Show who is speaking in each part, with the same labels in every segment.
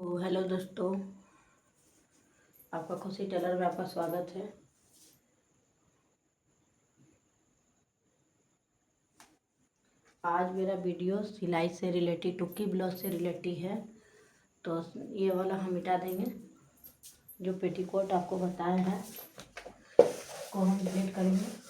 Speaker 1: तो हेलो दोस्तों, आपका खुशी टेलर में आपका स्वागत है। आज मेरा वीडियो सिलाई से रिलेटेड, टुक्की ब्लाउज से रिलेटेड है। तो ये वाला हम मिटा देंगे। जो पेटीकोट आपको बताया है को हम डिलीट करेंगे।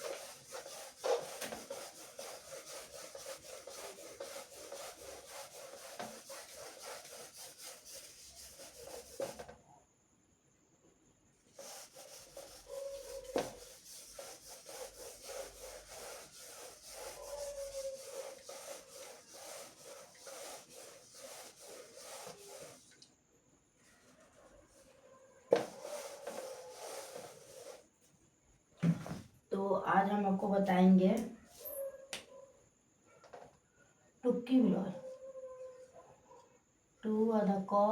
Speaker 1: तो आज हम आपको बताएंगे टुक्की ब्लाउज, टू अदा क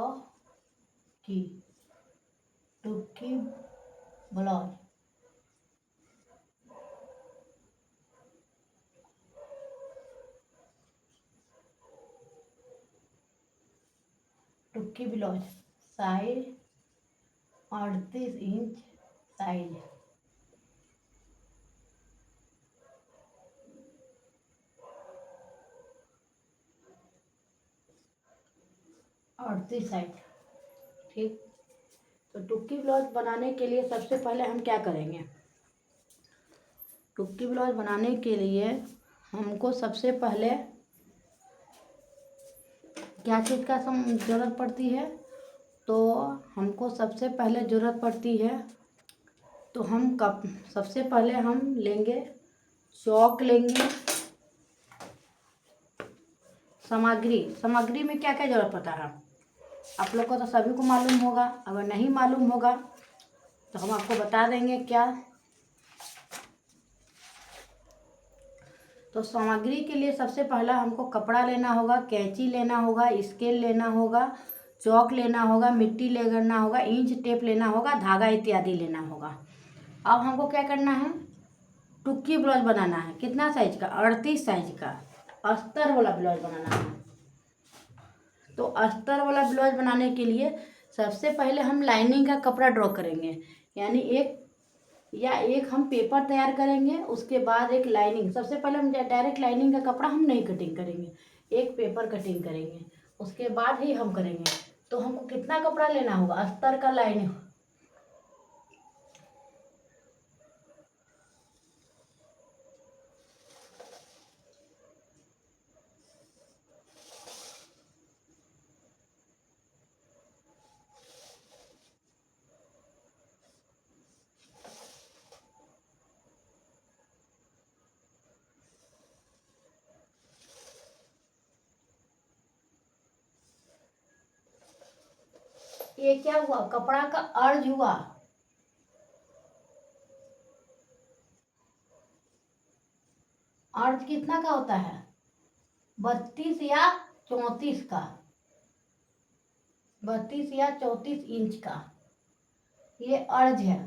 Speaker 1: की टुक्की ब्लाउज। टुक्की ब्लाउज साइज 38 इंच साइज। और साइड, ठीक। तो टुक्की ब्लाउज बनाने के लिए सबसे पहले हम क्या करेंगे? टुक्की ब्लाउज बनाने के लिए हमको सबसे पहले क्या चीज़ का ज़रूरत पड़ती है? तो हमको सबसे पहले ज़रूरत पड़ती है, तो हम सबसे पहले हम लेंगे चौक, लेंगे सामग्री में क्या क्या ज़रूरत पड़ता है आप लोग को तो सभी को मालूम होगा। अगर नहीं मालूम होगा तो हम आपको बता देंगे क्या। तो सामग्री के लिए सबसे पहला हमको कपड़ा लेना होगा, कैंची लेना होगा, स्केल लेना होगा, चौक लेना होगा, मिट्टी लेना होगा, इंच टेप लेना होगा, धागा इत्यादि लेना होगा। अब हमको क्या करना है? टुक्की ब्लाउज बनाना है। कितना साइज का? 38 साइज का अस्तर वाला ब्लाउज बनाना है। तो अस्तर वाला ब्लाउज बनाने के लिए सबसे पहले हम लाइनिंग का कपड़ा ड्रॉ करेंगे, यानी एक हम पेपर तैयार करेंगे। उसके बाद एक लाइनिंग, सबसे पहले हम डायरेक्ट लाइनिंग का कपड़ा हम नहीं कटिंग करेंगे, एक पेपर कटिंग करेंगे, उसके बाद ही हम करेंगे। तो हमको कितना कपड़ा लेना होगा अस्तर का लाइनिंग? ये क्या हुआ? कपड़ा का अर्ज हुआ। अर्ज कितना का होता है? 32 या 34 का, 32 या 34 इंच का ये अर्ज है।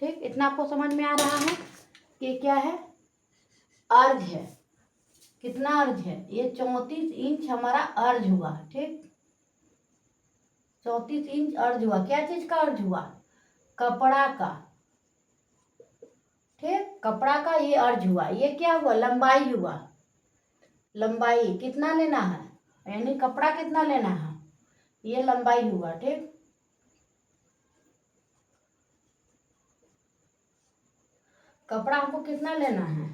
Speaker 1: ठीक, इतना आपको समझ में आ रहा है कि क्या है? अर्ज है। कितना अर्ज है? ये 34 इंच हमारा अर्ज हुआ। ठीक, 34 इंच अर्ज हुआ। क्या चीज का अर्ज हुआ? कपड़ा का। ठीक, कपड़ा का ये अर्ज हुआ। ये क्या हुआ? लंबाई हुआ। लंबाई कितना लेना है, यानी कपड़ा कितना लेना है, ये लंबाई हुआ। ठीक, कपड़ा हमको कितना लेना है?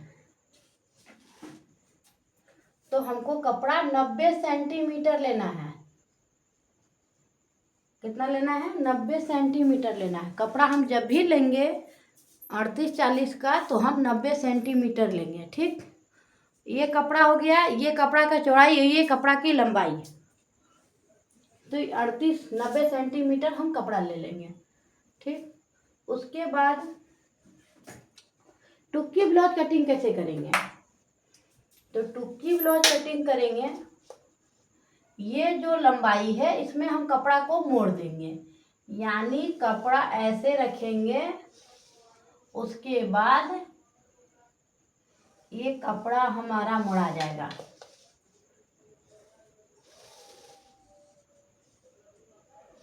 Speaker 1: तो हमको कपड़ा 90 सेंटीमीटर लेना है। कितना लेना है? 90 सेंटीमीटर लेना है। कपड़ा हम जब भी लेंगे 38-40 का, तो हम 90 सेंटीमीटर लेंगे। ठीक, ये कपड़ा हो गया, ये कपड़ा का चौड़ाई, ये कपड़ा की लंबाई। तो 90 सेंटीमीटर हम कपड़ा ले लेंगे। ठीक, उसके बाद टुक्की ब्लाउज कटिंग कैसे करेंगे? तो टुक्की ब्लाउज कटिंग करेंगे, ये जो लंबाई है इसमें हम कपड़ा को मोड़ देंगे, यानी कपड़ा ऐसे रखेंगे। उसके बाद ये कपड़ा हमारा मोड़ा जाएगा।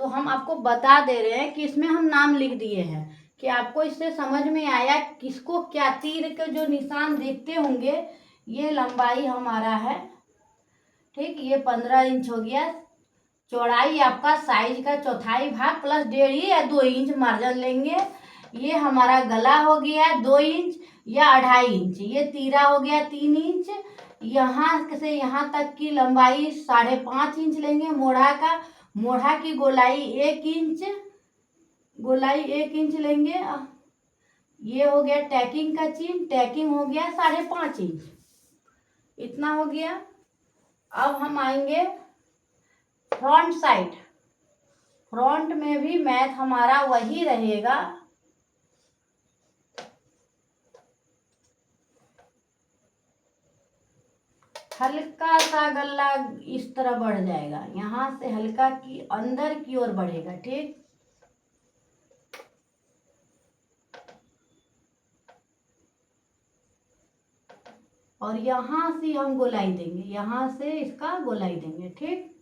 Speaker 1: तो हम आपको बता दे रहे हैं कि इसमें हम नाम लिख दिए हैं कि आपको इससे समझ में आया किसको क्या। तीर के जो निशान देखते होंगे ये लंबाई हमारा है, ठीक। ये 15 इंच हो गया। चौड़ाई आपका साइज का चौथाई भाग प्लस 1.5 या 2 इंच मार्जिन लेंगे। ये हमारा गला हो गया 2 इंच या 2.5 इंच। ये तीरा हो गया 3 इंच। यहाँ से यहाँ तक की लंबाई 5.5 इंच लेंगे। मोढ़ा की गोलाई 1 इंच, लेंगे। ये हो गया टैकिंग का चिन्ह, टैकिंग हो गया 5.5 इंच, इतना हो गया। अब हम आएंगे फ्रंट साइड। फ्रंट में भी मैथ हमारा वही रहेगा। हल्का सा गला इस तरह बढ़ जाएगा, यहाँ से हल्का की अंदर की ओर बढ़ेगा, ठीक। और यहाँ से हम गोलाई देंगे, यहाँ से इसका गोलाई देंगे, ठीक।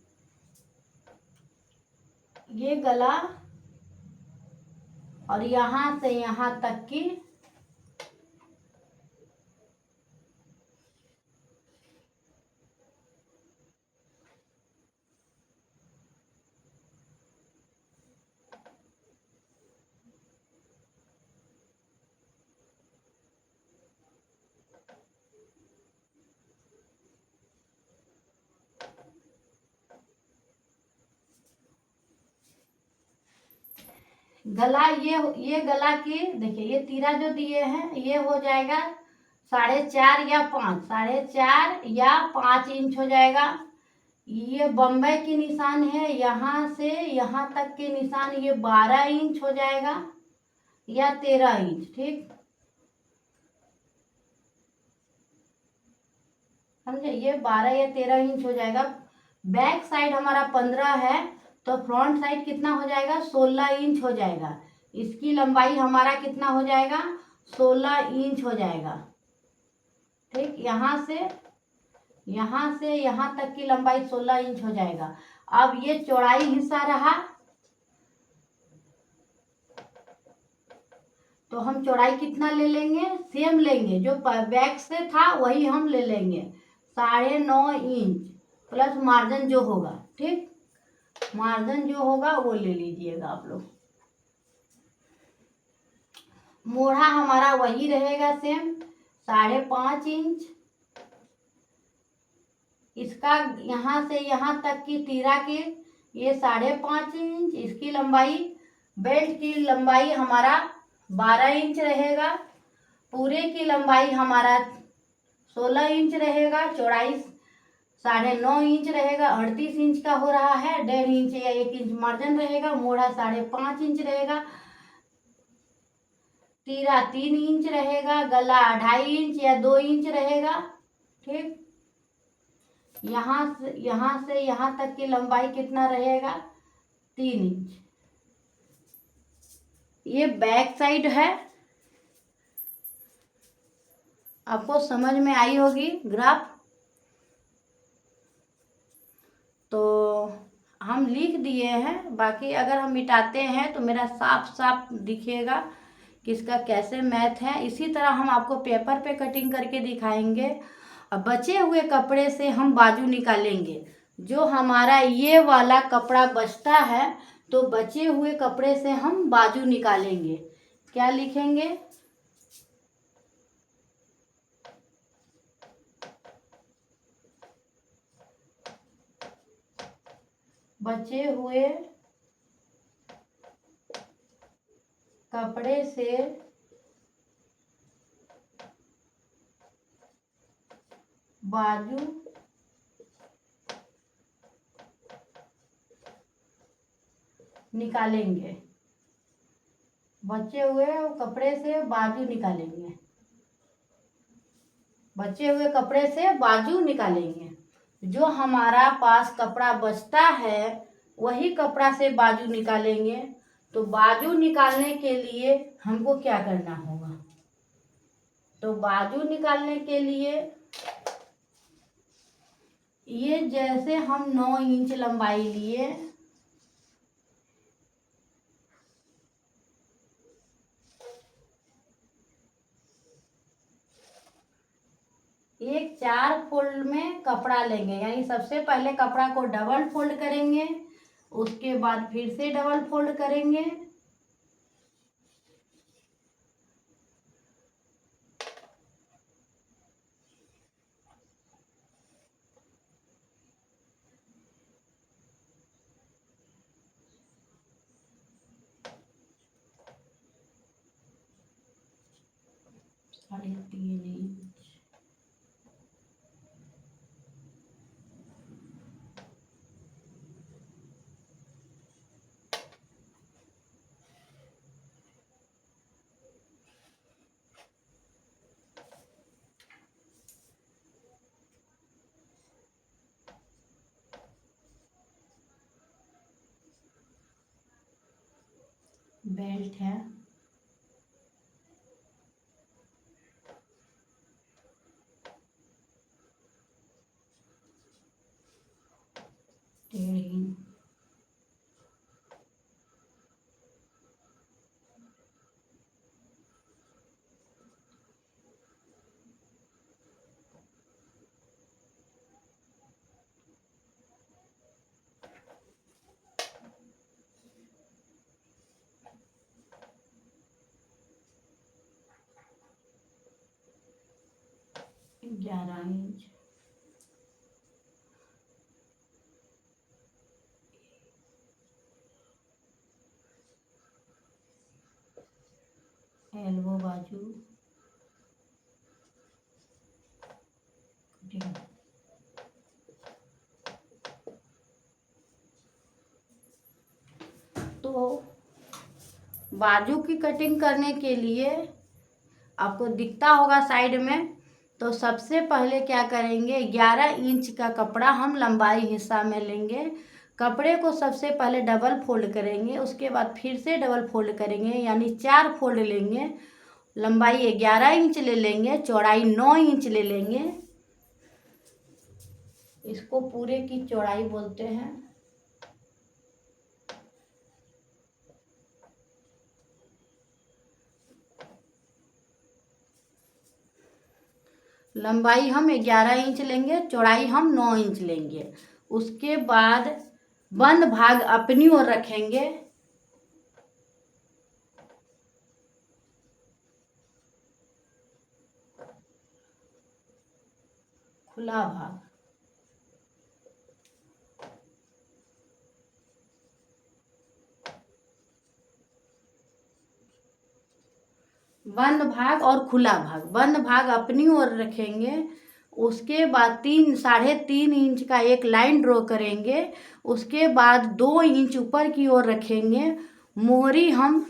Speaker 1: ये गला और यहाँ से यहाँ तक की गला, ये गला की देखिए, ये तीरा जो दिए हैं ये हो जाएगा 4.5 या 5, 4.5 या 5 इंच हो जाएगा। ये बम्बई की निशान है, यहाँ से यहाँ तक के निशान ये 12 इंच हो जाएगा या 13 इंच, ठीक। समझे, ये 12 या 13 इंच हो जाएगा। बैक साइड हमारा 15 है तो फ्रंट साइड कितना हो जाएगा, 16 इंच हो जाएगा। इसकी लंबाई हमारा कितना हो जाएगा, 16 इंच हो जाएगा, ठीक। यहाँ से यहाँ तक की लंबाई 16 इंच हो जाएगा। अब ये चौड़ाई हिस्सा रहा, तो हम चौड़ाई कितना ले लेंगे, सेम लेंगे, जो बैक से था वही हम ले लेंगे, 9.5 इंच प्लस मार्जिन जो होगा, ठीक। मार्जिन जो होगा वो ले लीजिएगा आप लोग। मोढ़ा हमारा वही रहेगा सेम, 5.5 इंच। इसका यहाँ से यहाँ तक की तीरा की ये 5.5 इंच। इसकी लंबाई, बेल्ट की लंबाई हमारा 12 इंच रहेगा। पूरे की लंबाई हमारा 16 इंच रहेगा। चौड़ाई 9.5 इंच रहेगा, 38 इंच का हो रहा है। 1.5 इंच या 1 इंच मार्जिन रहेगा। मोढ़ा 5.5 इंच रहेगा। तीरा 3 इंच रहेगा। गला 2.5 इंच या 2 इंच रहेगा, ठीक। यहाँ से यहाँ तक की लंबाई कितना रहेगा, 3 इंच। ये बैक साइड है, आपको समझ में आई होगी ग्राफ। तो हम लिख दिए हैं, बाकी अगर हम मिटाते हैं तो मेरा साफ साफ दिखेगा कि इसका कैसे मैथ है। इसी तरह हम आपको पेपर पे कटिंग करके दिखाएंगे। अब बचे हुए कपड़े से हम बाजू निकालेंगे। जो हमारा ये वाला कपड़ा बचता है तो बचे हुए कपड़े से हम बाजू निकालेंगे। क्या लिखेंगे, बचे हुए कपड़े से बाजू निकालेंगे। बचे हुए कपड़े से बाजू निकालेंगे। बचे हुए कपड़े से बाजू निकालेंगे। जो हमारा पास कपड़ा बचता है वही कपड़ा से बाजू निकालेंगे। तो बाजू निकालने के लिए हमको क्या करना होगा, तो बाजू निकालने के लिए ये जैसे हम 9 इंच लंबाई लिए, एक 4 फोल्ड में कपड़ा लेंगे, यानी सबसे पहले कपड़ा को डबल फोल्ड करेंगे, उसके बाद फिर से डबल फोल्ड करेंगे, साढ़े 3 इंच, बेल्ट है, टेढ़ी, ग्यारह इंच, एल्बो बाजू, तो बाजू की कटिंग करने के लिए आपको दिखता होगा साइड में, तो सबसे पहले क्या करेंगे, 11 इंच का कपड़ा हम लंबाई हिस्सा में लेंगे, कपड़े को सबसे पहले डबल फोल्ड करेंगे, उसके बाद फिर से डबल फोल्ड करेंगे, यानी 4 फोल्ड लेंगे, लंबाई 11 इंच ले लेंगे, चौड़ाई 9 इंच ले लेंगे, इसको पूरे की चौड़ाई बोलते हैं। लंबाई हम 11 इंच लेंगे, चौड़ाई हम 9 इंच लेंगे, उसके बाद बंद भाग अपनी ओर रखेंगे, खुला भाग, बंद भाग और खुला भाग, बंद भाग अपनी ओर रखेंगे, उसके बाद 3.5 इंच का एक लाइन ड्रॉ करेंगे, उसके बाद 2 इंच ऊपर की ओर रखेंगे, मोहरी हम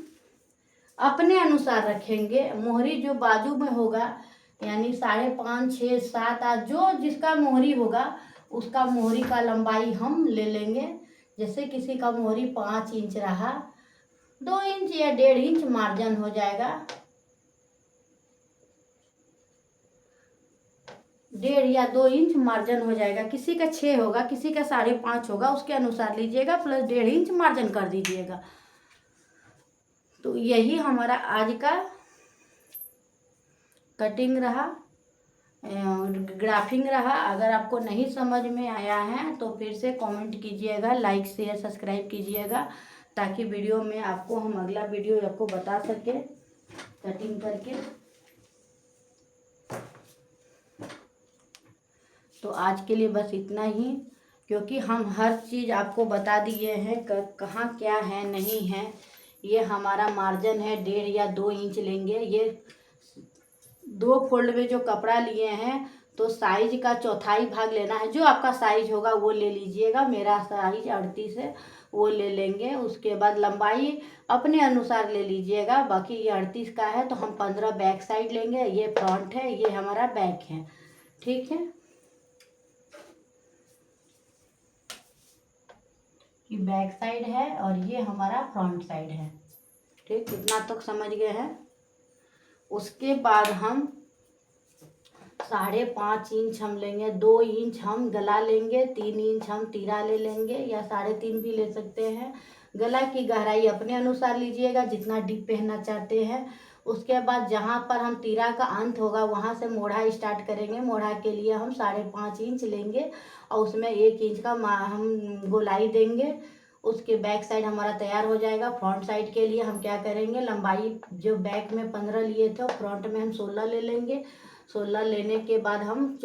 Speaker 1: अपने अनुसार रखेंगे, मोहरी जो बाजू में होगा यानी 5.5, 6, 7, 8 जो जिसका मोहरी होगा उसका मोहरी का लंबाई हम ले लेंगे, जैसे किसी का मोहरी 5 इंच रहा, 2 इंच या 1.5 इंच मार्जिन हो जाएगा, 1.5 या 2 इंच मार्जिन हो जाएगा, किसी का 6 होगा, किसी का 5.5 होगा, उसके अनुसार लीजिएगा, प्लस 1.5 इंच मार्जिन कर दीजिएगा। तो यही हमारा आज का कटिंग रहा, ग्राफिंग रहा। अगर आपको नहीं समझ में आया है तो फिर से कमेंट कीजिएगा, लाइक शेयर सब्सक्राइब कीजिएगा, ताकि वीडियो में आपको हम अगला वीडियो आपको बता सके कटिंग करके। तो आज के लिए बस इतना ही, क्योंकि हम हर चीज़ आपको बता दिए हैं कहाँ क्या है नहीं है। ये हमारा मार्जिन है 1.5 या 2 इंच लेंगे, ये 2 फोल्ड में जो कपड़ा लिए हैं तो साइज का चौथाई भाग लेना है, जो आपका साइज होगा वो ले लीजिएगा, मेरा साइज 38 है वो ले लेंगे, उसके बाद लंबाई अपने अनुसार ले लीजिएगा, बाकी ये 38 का है तो हम 15 बैक साइड लेंगे, ये फ्रंट है ये हमारा बैक है, ठीक है। ये बैक साइड है और ये हमारा फ्रंट साइड है, ठीक, इतना तक समझ गए हैं। उसके बाद हम 5.5 इंच हम लेंगे, 2 इंच हम गला लेंगे, 3 इंच हम तीरा ले लेंगे या 3.5 भी ले सकते हैं। गला की गहराई अपने अनुसार लीजिएगा, जितना डीप पहनना चाहते हैं। उसके बाद जहाँ पर हम तीरा का अंत होगा वहाँ से मोढ़ा स्टार्ट करेंगे। मोढ़ा के लिए हम 5.5 इंच लेंगे और उसमें 1 इंच का हम गोलाई देंगे। उसके बैक साइड हमारा तैयार हो जाएगा। फ्रंट साइड के लिए हम क्या करेंगे, लंबाई जो बैक में 15 लिए थे फ्रंट में हम 16 ले लेंगे। 16 लेने के बाद हम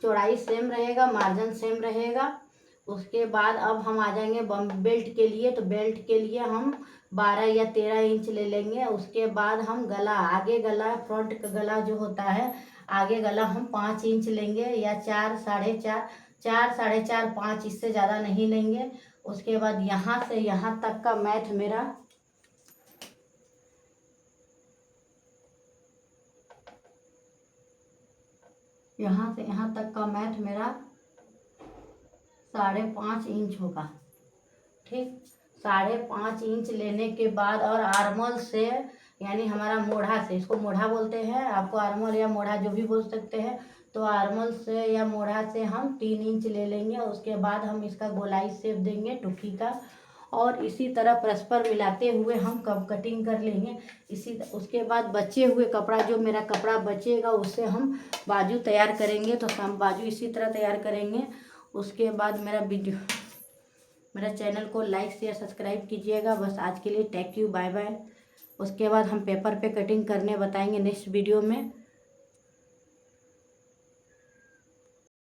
Speaker 1: चौड़ाई सेम रहेगा, मार्जिन सेम रहेगा। उसके बाद अब हम आ जाएंगे बम बेल्ट के लिए। तो बेल्ट के लिए हम 12 या 13 इंच ले लेंगे। उसके बाद हम गला, आगे गला, फ्रंट का गला जो होता है, आगे गला हम 5 इंच लेंगे या 4, 4.5, 4, 4.5, 5, इससे ज़्यादा नहीं लेंगे। उसके बाद यहाँ से यहाँ तक का मैथ मेरा यहाँ से यहाँ तक का मैथ मेरा 5.5 इंच होगा। ठीक, 5.5 इंच लेने के बाद और आर्मल से यानी हमारा मोढ़ा से, इसको मोढ़ा बोलते हैं, आपको आर्मल या मोढ़ा जो भी बोल सकते हैं। तो आर्मल से या मोढ़ा से हम 3 इंच ले लेंगे। उसके बाद हम इसका गोलाई शेप देंगे टुकी का, और इसी तरह परस्पर मिलाते हुए हम कब कटिंग कर लेंगे। उसके बाद बचे हुए कपड़ा, जो मेरा कपड़ा बचेगा उससे हम बाजू तैयार करेंगे। तो हम बाजू इसी तरह तैयार करेंगे। उसके बाद मेरा चैनल को लाइक शेयर सब्सक्राइब कीजिएगा। बस आज के लिए थैंक यू, बाय बाय। उसके बाद हम पेपर पे कटिंग करने बताएंगे नेक्स्ट वीडियो में।